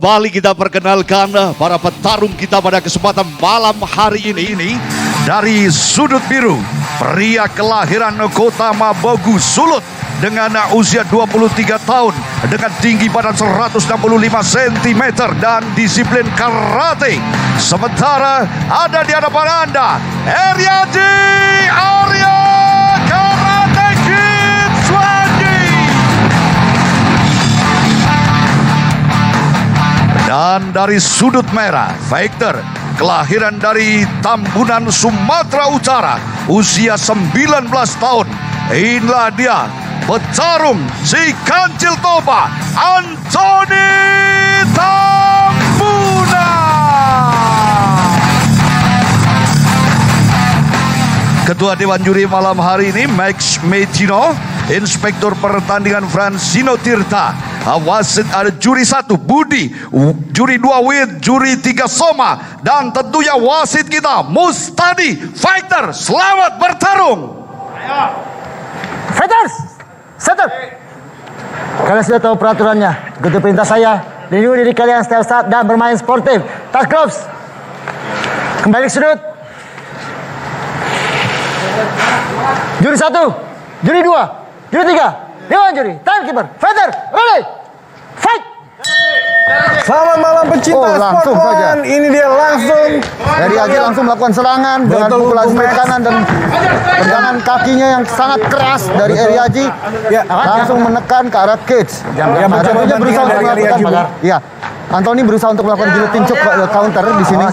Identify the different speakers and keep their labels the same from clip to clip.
Speaker 1: Kembali kita perkenalkan para petarung kita pada kesempatan malam hari ini dari sudut biru, pria kelahiran kota Mabogu, Sulut, dengan usia 23 tahun, dengan tinggi badan 165 cm dan disiplin karate. Sementara ada di hadapan Anda Eriaji Arya Karate Kid Swanji. Dan dari sudut merah, fighter kelahiran dari Tambunan, Sumatera Utara, usia 19 tahun. Inilah dia, petarung si Kancil Toba, Anthony Tambunan. Ketua Dewan Juri malam hari ini Max Metino, Inspektur Pertandingan Francino Tirta, wasit ada juri 1 Budi, juri 2 Wid, juri 3 Soma, dan tentunya wasit kita Mustadi. Fighter, selamat bertarung.
Speaker 2: Fighters, settle. Kalian sudah tahu peraturannya. Ikuti perintah saya. Lindungi diri kalian setiap saat dan bermain sportif. Touch gloves. Kembali ke sudut. Juri 1, juri 2, juri 3, Dewan Juri, timekeeper, fighter, ready, fight.
Speaker 3: Selamat malam pecinta
Speaker 2: langsung
Speaker 3: sport
Speaker 2: saja.
Speaker 3: one. Ini dia langsung
Speaker 2: Dari Aji langsung melakukan serangan dengan pukulan straight kanan dan pegangan kakinya yang sangat keras dari Eri Aji.
Speaker 3: Ya,
Speaker 2: langsung menekan ke arah cage. Anthony berusaha untuk melakukan Anthony berusaha untuk melakukan guillotine choke counter di sini.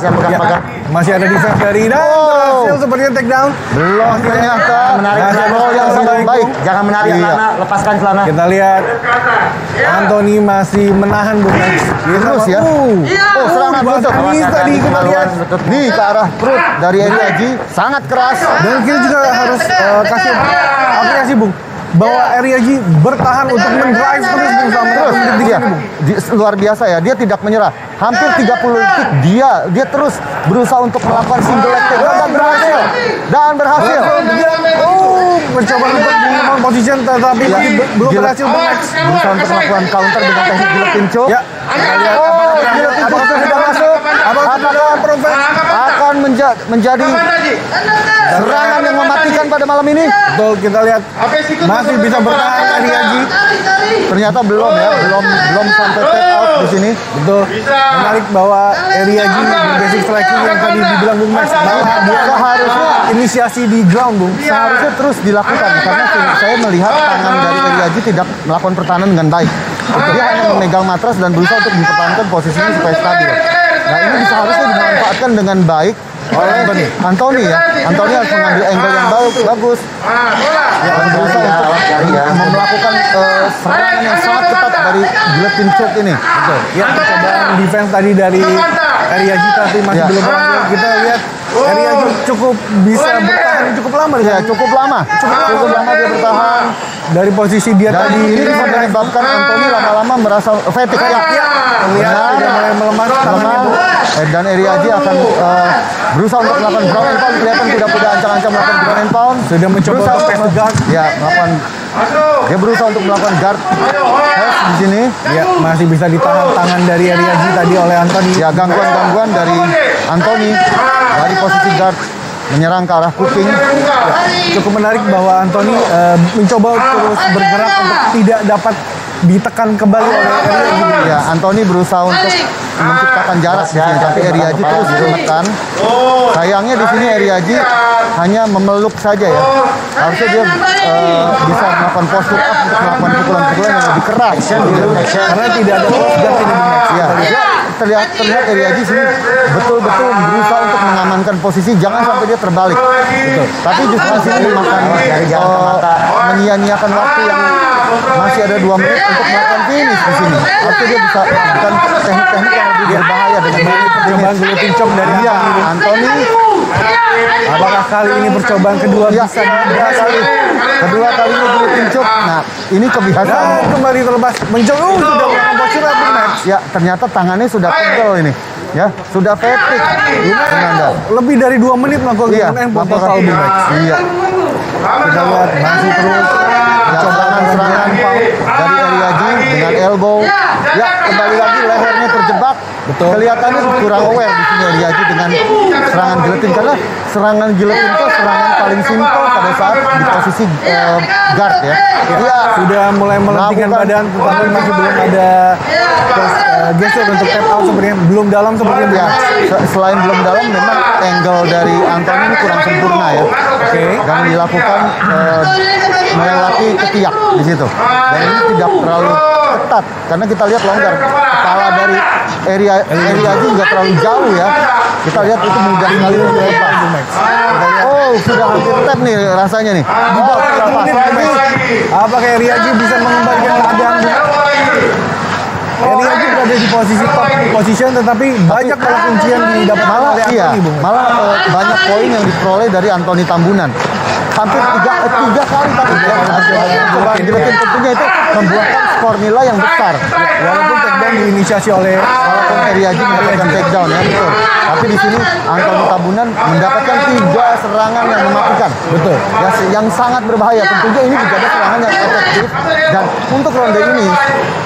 Speaker 3: Masih ada defense dari dan berhasil sepertinya take down.
Speaker 2: Belum ternyata menarik control yang sangat baik. Jangan menarik celana, lepaskan celana.
Speaker 3: Kita lihat Anthony masih menahan Bung Max.
Speaker 2: Terus ya. Serangan tusuk.
Speaker 3: Tadi kita lihat
Speaker 2: Nih ke arah perut dari Eri Aji sangat keras.
Speaker 3: dan kita juga harus kasih apresiasi Bung bahwa Eri Aji bertahan untuk mendrive terus Bung sampai
Speaker 2: Dia luar biasa ya, dia tidak menyerah. Hampir 30 detik dia terus berusaha untuk melakukan single leg takedown dan berhasil.
Speaker 3: Mencoba untuk membangun position tetapi belum berhasil Bung Max.
Speaker 2: Berusaha untuk melakukan counter dengan teknik guillotine choke.
Speaker 3: Ya, kita lihat
Speaker 2: Guillotine choke sudah masuk. Akan menjadi serangan yang mematikan pada malam ini.
Speaker 3: Betul, kita lihat masih bisa bertahan Eri Aji.
Speaker 2: Ternyata belum ya, belum sampai take out di sini.
Speaker 3: Betul. Menarik bahwa Eri Aji basic striking yang tadi dibilang Bung Max bahwa dia seharusnya inisiasi di ground Bung.
Speaker 2: Seharusnya terus dilakukan karena saya melihat tangan dari Eri Aji tidak melakukan pertahanan dengan baik. Dia hanya memegang matras dan berusaha untuk mempertahankan posisinya supaya stabil. Nah ini seharusnya dimanfaatkan dengan baik oleh Anthony ya. Anthony harus mengambil angle yang bagus. Ya, berusaha untuk melakukan serangan yang sangat ketat dari guillotine choke ini.
Speaker 3: Betul. Ya, percobaan defense tadi dari Eri Aji tapi masih belum berhasil. Kita lihat Eri Aji cukup bisa bertahan cukup lama.
Speaker 2: Ya, cukup lama dia bertahan.
Speaker 3: Dari posisi dia
Speaker 2: Dan
Speaker 3: tadi
Speaker 2: ini bisa menyebabkan Anthony lama-lama merasa fatigue ya.
Speaker 3: lihat sudah mulai melemah.
Speaker 2: Dan Eri Aji akan berusaha untuk melakukan ground and pound. Kelihatan tidak ancang-ancang melakukan ground and pound.
Speaker 3: Sudah mencoba untuk pass the guard.
Speaker 2: Ya, dia berusaha untuk melakukan guard pass di sini.
Speaker 3: Ya, masih bisa ditahan tangan dari Eri Aji tadi oleh Anthony.
Speaker 2: Ya, gangguan dari Anthony dari posisi guard menyerang ke arah kuping.
Speaker 3: Ya, cukup menarik bahwa Anthony mencoba terus bergerak untuk tidak dapat ditekan kembali oleh Eri Aji.
Speaker 2: Ya, Anthony berusaha untuk menciptakan jarak di sini, tapi Eri Aji terus menekan. Sayangnya di sini Eri Aji hanya memeluk saja ya. Harusnya dia bisa melakukan posture up untuk melakukan pukulan-pukulan yang lebih keras.
Speaker 3: Karena tidak ada cross guard ini.
Speaker 2: Ya, dia terlihat Eri Aji sini betul-betul berusaha untuk mengamankan posisi, jangan sampai dia terbalik. Betul. Tapi justru di sini menyia-nyiakan waktu yang masih ada 2 menit untuk melakukan finish di sini. Harusnya dia bisa melakukan teknik-teknik yang lebih berbahaya dengan
Speaker 3: Percobaan guillotine choke dari
Speaker 2: Anthony.
Speaker 3: Apakah kali ini percobaan kedua bisa berhasil?
Speaker 2: Kedua kalinya guillotine choke. Nah, ini kebiasaan.
Speaker 3: Dan kembali terlepas mencoba sudah melakukan posture Bung Max.
Speaker 2: Ya, ternyata tangannya sudah pegel ini. Ya, sudah fatigue.
Speaker 3: Lebih dari 2 menit melakukan total Bung Max.
Speaker 2: Iya.
Speaker 3: Kita lihat masih terus
Speaker 2: Serangan pound dari Eri Aji dengan elbow. Ya, kembali lagi lehernya terjebak
Speaker 3: Betul.
Speaker 2: Kelihatannya kurang aware di sini Riyadi dengan serangan giletin, karena serangan giletin itu serangan paling simpel pada saat di posisi guard ya. Dia
Speaker 3: Sudah mulai melentingkan badan, tetapi masih belum ada gesture untuk tap out sepertinya. Belum dalam sepertinya.
Speaker 2: ya selain belum dalam, memang angle dari Anthony ini kurang sempurna ya.
Speaker 3: Oke.
Speaker 2: Dan dilakukan melewati ketiak di situ. Dan ini tidak terlalu ketat karena kita lihat longgar. Kepala dari Riyadi juga terlalu jauh ya. Kita lihat itu mudah sekali untuk lepas. Oh, sudah hampir tap nih rasanya nih. Oh, lepas lagi.
Speaker 3: Apakah Riyadi bisa mengembalikan keadaan? Riyadi berada di posisi top position, tetapi banyak pola kunci yang didapatkan
Speaker 2: Malah
Speaker 3: oleh
Speaker 2: iya,
Speaker 3: Anthony, Bung.
Speaker 2: malah banyak poin yang diperoleh dari Anthony Tambunan. Hampir tiga kali tadi cobaan giletin, tentunya itu membuahkan skor nilai yang besar.
Speaker 3: Walaupun takedown diinisiasi oleh
Speaker 2: Walaupun Riyadi mendapatkan takedown ya, betul. Tapi di sini Anthony Tambunan mendapatkan 3 serangan yang mematikan.
Speaker 3: Betul.
Speaker 2: Ya, yang sangat berbahaya. Tentunya ini juga ada serangan yang efektif. Dan untuk ronde ini,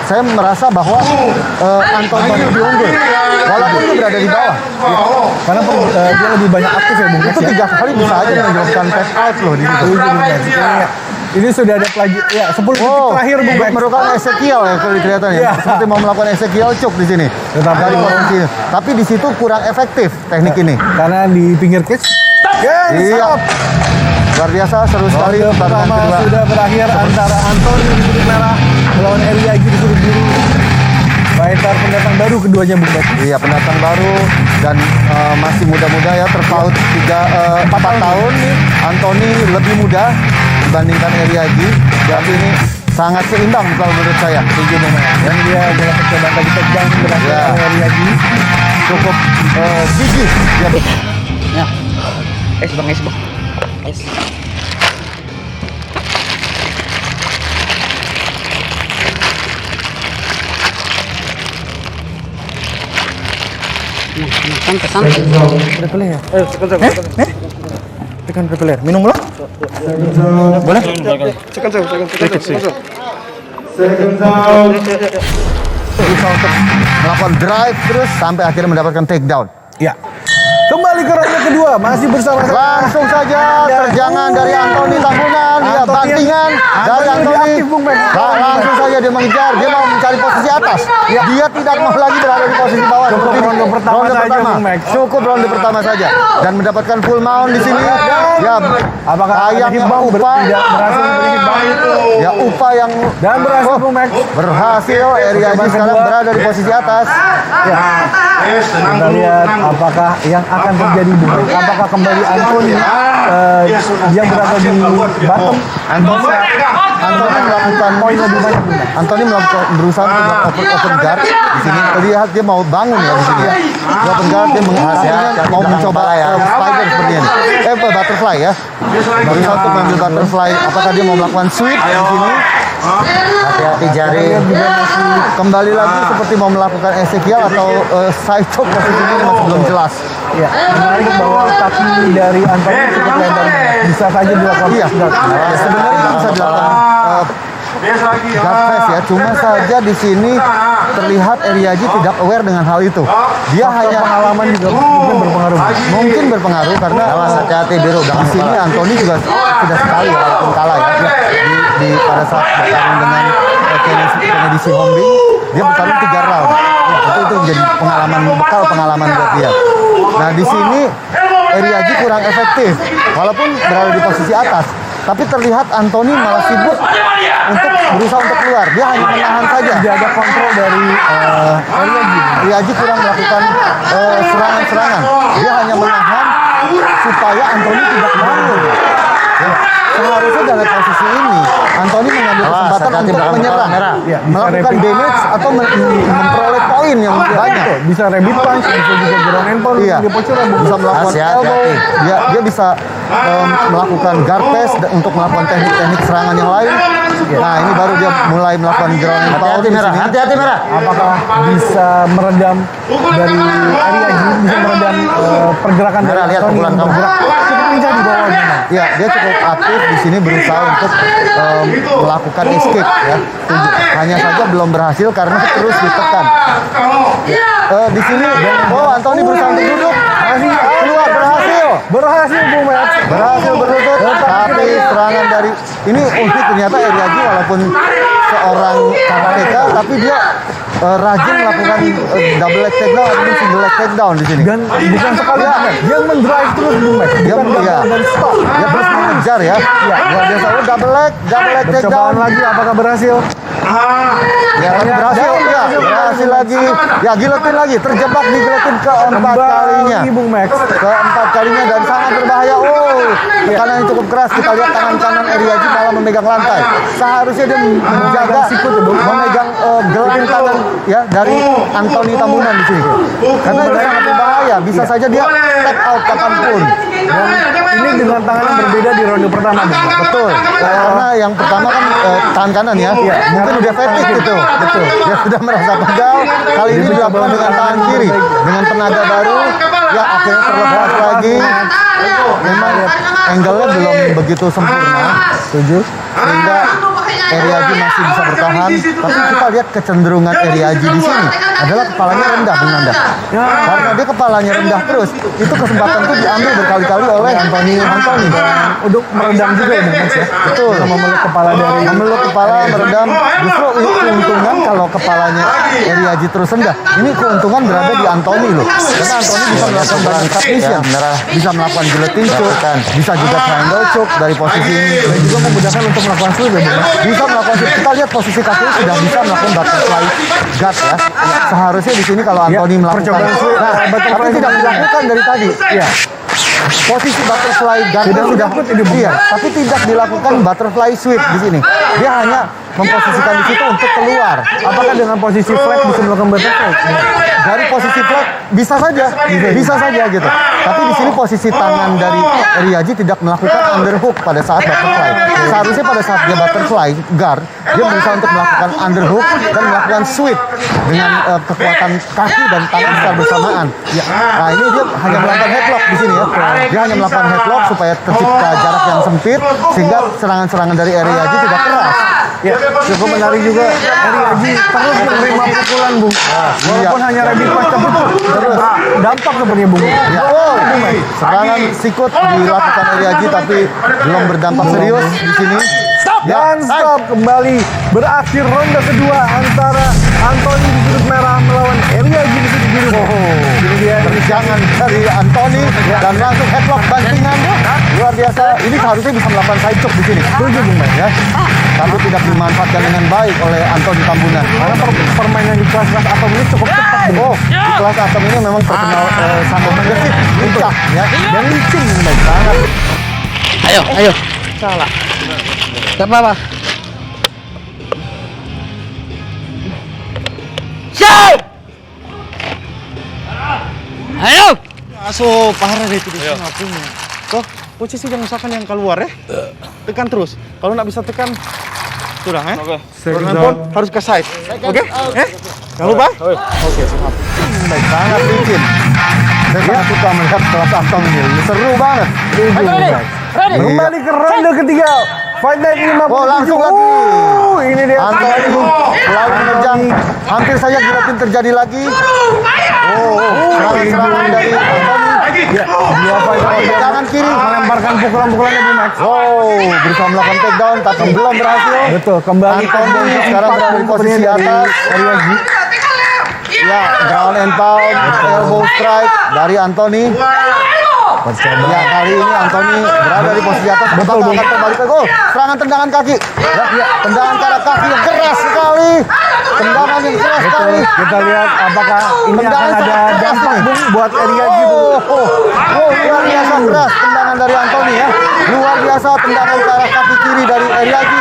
Speaker 2: saya merasa bahwa Anthony ini lebih unggul. Walaupun dia berada di bawah.
Speaker 3: karena dia lebih banyak aktif ya, Bung.
Speaker 2: Itu 3 kali bisa aja menyebabkan tap out loh di situ.
Speaker 3: Ini sudah ada ya 10 detik
Speaker 2: Oh,
Speaker 3: terakhir, Bung.
Speaker 2: merupakan Ezekiel ya kelihatan ya.
Speaker 3: Iya.
Speaker 2: Seperti mau melakukan Ezekiel choke di sini.
Speaker 3: Tetapi
Speaker 2: Dari posisi ini. Tapi di situ kurang efektif teknik ini.
Speaker 3: Karena di pinggir cage.
Speaker 2: Iya. Luar biasa, seru sekali
Speaker 3: Ronde
Speaker 2: pertandingan
Speaker 3: pertama
Speaker 2: kedua.
Speaker 3: sudah berakhir antara Anthony di sudut merah melawan Riyadi di sudut biru. Fighter pendatang baru keduanya, Bung Bet.
Speaker 2: Iya, pendatang baru dan masih muda-muda ya, terpaut 4 tahun nih. Anthony lebih muda dibandingkan Riyadi. Jadi ini sangat seimbang kalau menurut saya.
Speaker 3: Setuju, Bung. Dan dia dalam percobaan tadi takedown berhasil
Speaker 2: Ya.
Speaker 3: oleh Riyadi.
Speaker 2: Cukup gigih. Ya.
Speaker 4: Bang, Bang. Santai.
Speaker 3: Triple ya? Tekan triple ya. Minum dulu? Boleh?
Speaker 2: Berusaha untuk melakukan drive terus sampai akhirnya mendapatkan takedown.
Speaker 3: Ya. Kembali ke ronde kedua, masih bersama
Speaker 2: Langsung saja terjangan dari Anthony Tambunan, ya
Speaker 3: Anthony
Speaker 2: bantingan dari
Speaker 3: lebih
Speaker 2: Anthony.
Speaker 3: aktif, Bung Ben.
Speaker 2: Langsung saja dia mengejar, dia mau mencari posisi atas. Dia tidak mau lagi berada di posisi bawah.
Speaker 3: Cukup
Speaker 2: seperti ini.
Speaker 3: ronde pertama saja, Bung Max.
Speaker 2: Cukup ronde pertama saja dan mendapatkan full mount di sini. Ya,
Speaker 3: Apakah ada
Speaker 2: sayangnya
Speaker 3: hitbang
Speaker 2: upah
Speaker 3: tidak berhasil memberi hitbang?
Speaker 2: ya upah yang
Speaker 3: Dan berhasil, Bung Max.
Speaker 2: berhasil. Riyadi sekarang
Speaker 3: kedua.
Speaker 2: berada di posisi atas.
Speaker 3: Ya. Kita lihat apakah yang akan terjadi, Bung. Apakah kembali Anthony yang berada di bottom?
Speaker 2: Anthony melakukan
Speaker 3: poin lebih banyak, Bung.
Speaker 2: Anthony melakukan berusaha untuk melakukan open guard di sini. Terlihat dia mau bangun ya di sini ya. Dia open guard, dia mau mencoba spider seperti ini. Butterfly ya. Berusaha untuk mengambil butterfly. Apakah dia mau melakukan sweep di sini? Hati-hati jari. Juga masih kembali lagi seperti mau melakukan Ezekiel atau side choke, posisi ini masih belum jelas.
Speaker 3: Ya, menarik bahwa kaki dari Anthony cukup lebar. Bisa saja dilakukan.
Speaker 2: Iya, sebenarnya itu bisa dilakukan guard press ya. Cuma saja di sini terlihat Riyadi tidak aware dengan hal itu. Dia hanya
Speaker 3: Pengalaman juga mungkin berpengaruh.
Speaker 2: mungkin berpengaruh karena hati-hati biru. Di sini Anthony juga sudah sekali walaupun kalah ya. Di pada saat bertarung dengan Kennedy Sihombing, dia bertarung 3 round. Itu menjadi pengalaman buat dia. Nah di sini Riyadi kurang efektif walaupun berada di posisi atas. Tapi terlihat Anthony malah sibuk untuk berusaha untuk keluar. Dia hanya menahan saja.
Speaker 3: Tidak ada kontrol dari
Speaker 2: Riyadi kurang melakukan serangan-serangan. Dia hanya menahan supaya Anthony tidak bangun. Ya, seharusnya dalam posisi ini Anthony mengambil kesempatan untuk menyerang,
Speaker 3: Ya, bisa
Speaker 2: melakukan
Speaker 3: rapid.
Speaker 2: damage atau memperoleh poin yang banyak.
Speaker 3: bisa rabbit punch, bisa juga ground and pound,
Speaker 2: Iya,
Speaker 3: dia bocor, Bung.
Speaker 2: bisa melakukan elbow, dia bisa melakukan guard press untuk melakukan teknik-teknik serangan yang lain. Nah, ini baru dia mulai melakukan ground and pound di sini.
Speaker 5: Hati-hati merah.
Speaker 3: Apakah bisa meredam dari Eriaji, bisa meredam pergerakan
Speaker 5: Merah,
Speaker 3: dari
Speaker 5: lihat
Speaker 3: Anthony
Speaker 5: pukulan
Speaker 3: yang
Speaker 5: kamu.
Speaker 3: bergerak cukup lincah di bawah memang.
Speaker 2: Ya, dia cukup aktif di sini berusaha untuk melakukan escape ya. Hanya saja belum berhasil karena terus ditekan. Di sini, Anthony berusaha untuk duduk. Keluar, berhasil Bung Max. Berhasil berlutut, tapi serangan dari ini unik ternyata Eriaji walaupun seorang karateka, tapi dia rajin melakukan double leg takedown ataupun single leg takedown di sini.
Speaker 3: Dan bukan sekali dia mendrive terus Bung Max.
Speaker 2: Dia
Speaker 3: Bukan
Speaker 2: ya,
Speaker 3: dan stop.
Speaker 2: dia terus mengejar ya. Luar biasa. Double leg takedown.
Speaker 3: Percobaan lagi, apakah berhasil?
Speaker 2: Ya, berhasil lagi. Ya, giletin lagi. Terjebak di giletin keempat kalinya.
Speaker 3: Bung Max.
Speaker 2: Keempat kalinya dan sangat berbahaya. Tekanan yang cukup keras. Kita lihat tangan kanan Eriaji malah memegang lantai. Seharusnya dia menjaga memegang gelang tangan ya dari Anthony Tambunan di sini. Karena itu sangat berbahaya. Bisa saja dia tap out kapanpun.
Speaker 3: Dan ini dengan tangan yang berbeda di ronde pertama, Bung Max.
Speaker 2: Betul. Karena yang pertama kan tangan kanan ya. Mungkin udah fatigue gitu. Betul. Dia sudah merasa pegal. Kali ini dilakukan dengan tangan kiri dengan tenaga baru. Ya akhirnya terlepas lagi. Memang angle-nya belum begitu sempurna.
Speaker 3: Setuju?
Speaker 2: Sehingga Eriaji masih bisa bertahan, tapi kita lihat kecenderungan Eriaji di sini adalah kepalanya rendah, Bung Nanda. Karena dia kepalanya rendah terus, itu kesempatan itu diambil berkali-kali oleh Anthony.
Speaker 3: Untuk meredam juga ya Bung Max ya.
Speaker 2: Betul.
Speaker 3: Memeluk kepala dari
Speaker 2: Memeluk kepala, meredam. Justru keuntungan kalau kepalanya Eriaji terus rendah. Ini keuntungan berada di Anthony loh. Karena Anthony bisa melakukan banyak submission, bisa melakukan guillotine choke, bisa juga triangle choke dari posisi ini.
Speaker 3: dan juga memudahkan untuk melakukan sweep ya Bung Max.
Speaker 2: Bisa melakukan, kita lihat posisi kakinya sudah bisa melakukan butterfly guard ya. Seharusnya di sini kalau Anthony melakukan,
Speaker 3: percobaan sweep,
Speaker 2: tapi tidak dilakukan dari tadi.
Speaker 3: Iya.
Speaker 2: Posisi butterfly guard sudah iya, tapi tidak dilakukan butterfly sweep di sini. Dia hanya memposisikan di situ untuk keluar.
Speaker 3: Apakah dengan posisi flat bisa melakukan butterfly?
Speaker 2: Dari posisi flat bisa saja gitu. Tapi di sini posisi tangan dari Eriaji tidak melakukan underhook pada saat butterfly. Seharusnya pada saat dia butterfly guard, dia berusaha untuk melakukan underhook dan melakukan sweep dengan kekuatan kaki dan tangan secara bersamaan. Nah ini dia hanya melakukan headlock di sini ya. Dia hanya melakukan headlock supaya tercipta jarak yang sempit sehingga serangan-serangan dari Eriaji tidak keras.
Speaker 3: Ya, cukup menarik juga Eriaji terus menerima pukulan Bung. Walaupun hanya rapid punch tapi terus dampak sepertinya Bung.
Speaker 2: Ya, serangan sikut dilakukan Eriaji tapi belum berdampak serius di sini.
Speaker 3: Dan stop kembali berakhir ronde kedua antara Anthony di sudut merah melawan Eriaji di sudut biru. Ini dia
Speaker 2: Terjangan dari Anthony dan langsung headlock bantingan luar biasa. Ini seharusnya bisa melakukan side choke di sini. Setuju Bung Max ya. Tapi tidak dimanfaatkan dengan baik oleh Anthony Tambunan.
Speaker 3: karena permainan di kelas-kelas atom ini cukup cepat.
Speaker 2: Di kelas atom ini memang terkenal sangat agresif, lincah ya, dan licin Bung Max. Sangat.
Speaker 4: Ayo. Salah. Gak apa-apa. Siap. Ayo.
Speaker 5: Aso parah deh itu dia ngakunya. Kok posisi jangan usahakan yang keluar ya. Tekan terus. Kalau nggak bisa tekan sudah ya. Oke. Harus ke side. Oke? Jangan lupa. Oke, siap.
Speaker 2: Baik, sangat licin. Saya sangat suka melihat kelas atom ini. Seru banget.
Speaker 3: Kembali ke ronde ketiga. Fight Night 57.
Speaker 2: Langsung lagi.
Speaker 3: Ini dia.
Speaker 2: Anthony lalu menerjang. Hampir saja giletin terjadi lagi. Serangan dari Anthony.
Speaker 3: Dia
Speaker 2: tangan kiri
Speaker 3: melemparkan pukulan-pukulannya Bung Max.
Speaker 2: Berusaha melakukan takedown tapi belum berhasil.
Speaker 3: Betul, kembali
Speaker 2: Anthony sekarang berada di posisi atas.
Speaker 3: Eriaji.
Speaker 2: Ya, ground and pound, elbow strike dari Anthony. Ya, kali ini Anthony berada di posisi atas. Betul, akan kembali ke gol. Serangan tendangan kaki. Ya, tendangan ke arah kaki yang keras sekali. Tendangan yang keras sekali.
Speaker 3: Kita lihat apakah ini akan ada dampak Bung buat Eriaji.
Speaker 2: Luar biasa keras tendangan dari Anthony ya. Luar biasa tendangan ke arah kaki kiri dari Eriaji.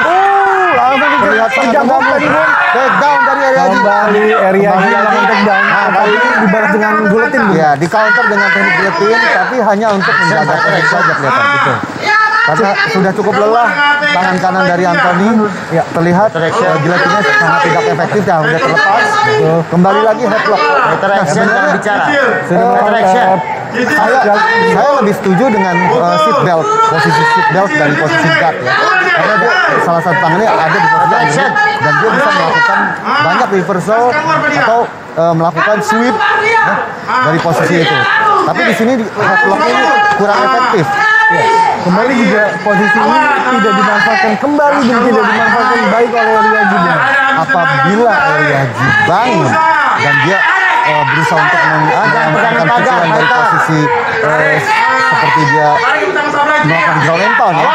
Speaker 2: Langsung terlihat terjebak tadi Bung. Takedown dari Eriaji.
Speaker 3: Kembali Eriaji melakukan takedown. Kali ini dibalas dengan guletin Bung.
Speaker 2: Ya, di counter dengan teknik guillotine, tapi hanya untuk menjaga teknik saja kelihatan gitu. Karena sudah cukup lelah tangan kanan dari Anthony, ya terlihat giletinnya sangat tidak efektif ya, sudah terlepas. Kembali lagi headlock. Sebenarnya bicara. Saya lebih setuju dengan seat belt, posisi seat belt dari posisi guard ya. Karena dia salah satu tangannya ada di posisi ini dan dia bisa melakukan banyak reversal atau melakukan sweep ya, dari posisi itu. Tapi di sini headlocknya ini kurang efektif.
Speaker 3: Ya. Kembali juga posisi ini tidak dimanfaatkan kembali dan tidak dimanfaatkan baik oleh Ryaji.
Speaker 2: Apabila Ryaji bangun dan dia berusaha untuk menggunakan pukulan dari posisi seperti dia melakukan ground and pound ya.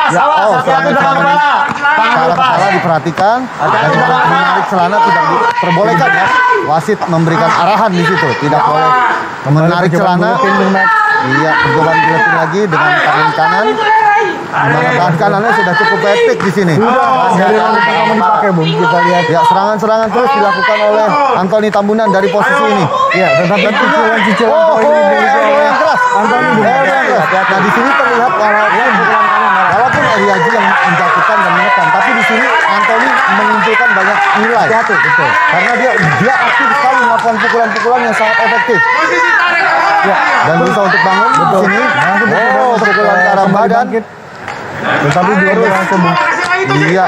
Speaker 2: Serangan ke kepala diperhatikan dan menarik celana tidak diperbolehkan ya. Wasit memberikan arahan di situ, tidak boleh menarik celana. Iya, percobaan giletin lagi dengan tangan kanan. Tangan kanannya sudah cukup epic di sini.
Speaker 3: Dari round pertama dipakai, Bung. Kita lihat.
Speaker 2: Ya, serangan-serangan terus dilakukan oleh Anthony Tambunan dari posisi ini.
Speaker 3: Ya, tetapi cicilan-cicilan poin dimiliki oleh Anthony.
Speaker 2: Nah, di sini terlihat walaupun Ryaji yang menjatuhkan dan menekan, tapi di sini Anthony mengumpulkan banyak nilai. Betul. Karena dia aktif sekali melakukan pukulan-pukulan yang sangat efektif. Ya, dan berusaha untuk bangun di sini. Pukulan ke arah badan.
Speaker 3: Tetapi juga berhasil, Bung.
Speaker 2: Iya,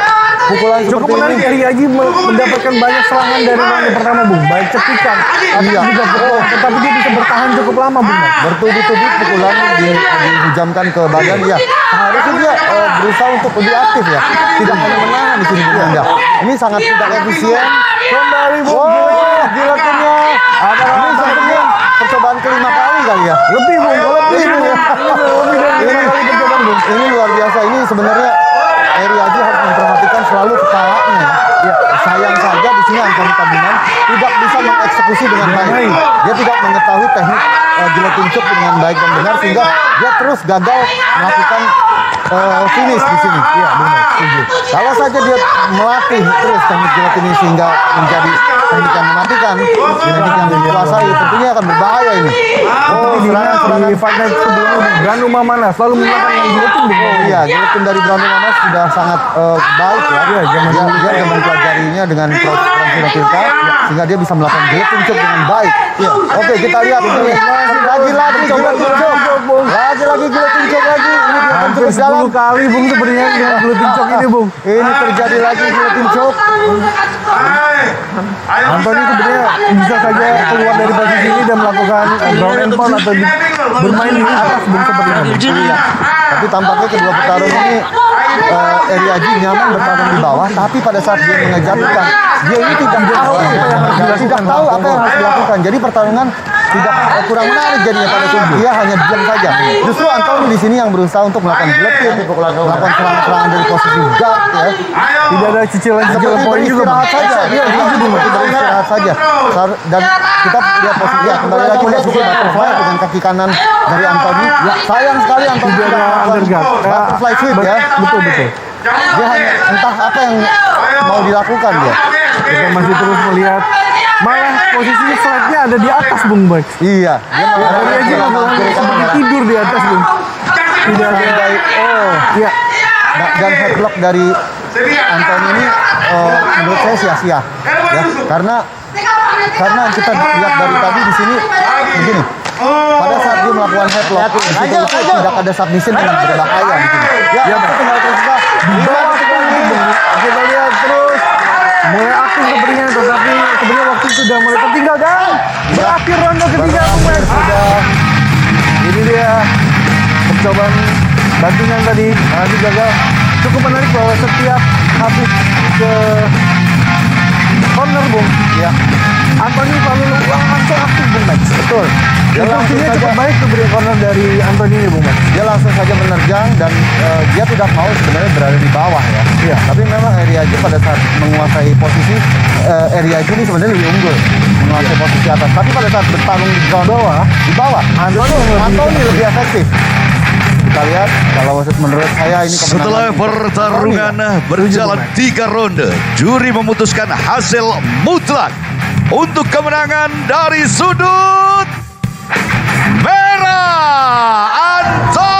Speaker 2: pukulan
Speaker 3: Cukup
Speaker 2: seperti
Speaker 3: menarik,
Speaker 2: ini.
Speaker 3: Ryaji mendapatkan banyak serangan dari round pertama, Bung. Baik cepikan,
Speaker 2: Iya.
Speaker 3: juga pukul. Tetapi dia bisa bertahan cukup lama, Bung.
Speaker 2: Bertubi-tubi pukulan dihujamkan ke badan ya. Seharusnya dia berusaha untuk lebih aktif ya. Tidak hanya menahan di sini Bung Anda. Ini sangat tidak efisien. Kembali Bung. Giletinnya. Ini sepertinya percobaan kelima kali kali ya.
Speaker 3: Lebih, Bung. Lebih dari 5 kali percobaan, Bung.
Speaker 2: Ini luar biasa. Ini sebenarnya Ryaji harus memperhatikan selalu kepalanya. Ya, sayang saja di sini Anthony Tambunan tidak bisa mengeksekusi dengan baik. Dia tidak mengetahui teknik giletin choke dengan baik dan benar sehingga dia terus gagal melakukan finish di sini. Iya, benar. Setuju. Kalau saja dia melatih terus teknik giletin ini sehingga menjadi teknik yang mematikan, teknik yang dikuasai, tentunya akan berbahaya ini.
Speaker 3: Di Fight Night sebelumnya, Brandon Mamana selalu menggunakan yang giletin, Bung.
Speaker 2: Iya, giletin dari Brandon Mamas sudah sangat baik ya. Dia mempelajarinya dengan Francina Tirta sehingga dia bisa melakukan giletin choke dengan baik. Iya. Oke, kita lihat ini. Lagi giletin choke, Bung. Lagi giletin choke lagi. Ini giletin choke dalam
Speaker 3: 10 kali, Bung, sepertinya dengan giletin choke ini, Bung.
Speaker 2: Ini terjadi lagi giletin choke.
Speaker 3: Anthony sebenarnya bisa saja keluar dari posisi ini dan melakukan ground and pound atau bermain di atas, Bung, sepertinya.
Speaker 2: Iya. Tapi tampaknya kedua petarung ini Ryaji nyaman bertarung di bawah, tapi pada saat dia mengejutkan, dia ini tidak tahu apa yang harus dilakukan. Jadi pertarungan tidak kurang menarik jadinya pada tubuh. Dia hanya diam saja. Justru Anthony di sini yang berusaha untuk melakukan giletin, melakukan serangan-serangan dari posisi guard ya.
Speaker 3: Tidak ada cicilan-cicilan poin juga, Bung.
Speaker 2: Beristirahat saja. Dia beristirahat saja. Dan kita lihat posisi kembali lagi posisi butterfly dengan kaki kanan dari Anthony. Ya, sayang sekali Anthony tidak melakukan butterfly sweep ya.
Speaker 3: Betul.
Speaker 2: Dia hanya entah apa yang mau dilakukan dia.
Speaker 3: Kita masih terus melihat, malah posisinya slide-nya ada di atas, Bung Bax.
Speaker 2: Iya. Dia
Speaker 3: Ryaji seperti tidur di atas, Bung. Tidak ada.
Speaker 2: Oh,
Speaker 3: Iya.
Speaker 2: dan headlock dari Anthony ini menurut saya sia-sia ya, karena kita lihat dari tadi di sini begini, pada saat dia melakukan headlock di situ tidak ada submission yang berbahaya di sini ya, tinggal terus di bawah
Speaker 3: Kita lihat terus mulai aktif sepertinya, tetapi sebenarnya waktu sudah mulai tertinggal dan berakhir ronde ketiga, Bung Bax. Sudah. Ini dia percobaan bantingan tadi, masih gagal. Cukup menarik bahwa setiap habis ke corner, Bung, ya, Anthony selalu langsung aktif, Bung Bax. Betul. Dia langsung cukup baik tuh beri corner dari Anthony ini, Bung Bax.
Speaker 2: dia langsung saja menerjang dan dia tidak mau sebenarnya berada di bawah ya.
Speaker 3: Iya.
Speaker 2: Tapi memang Ryaji pada saat menguasai posisi Ryaji ini sebenarnya lebih unggul menguasai posisi atas. Tapi pada saat bertarung di bawah Anthony lebih efektif. Kita lihat kalau menurut saya ini kemenangan.
Speaker 1: Setelah pertarungan berjalan 3 ronde, juri memutuskan hasil mutlak untuk kemenangan dari sudut merah Anthony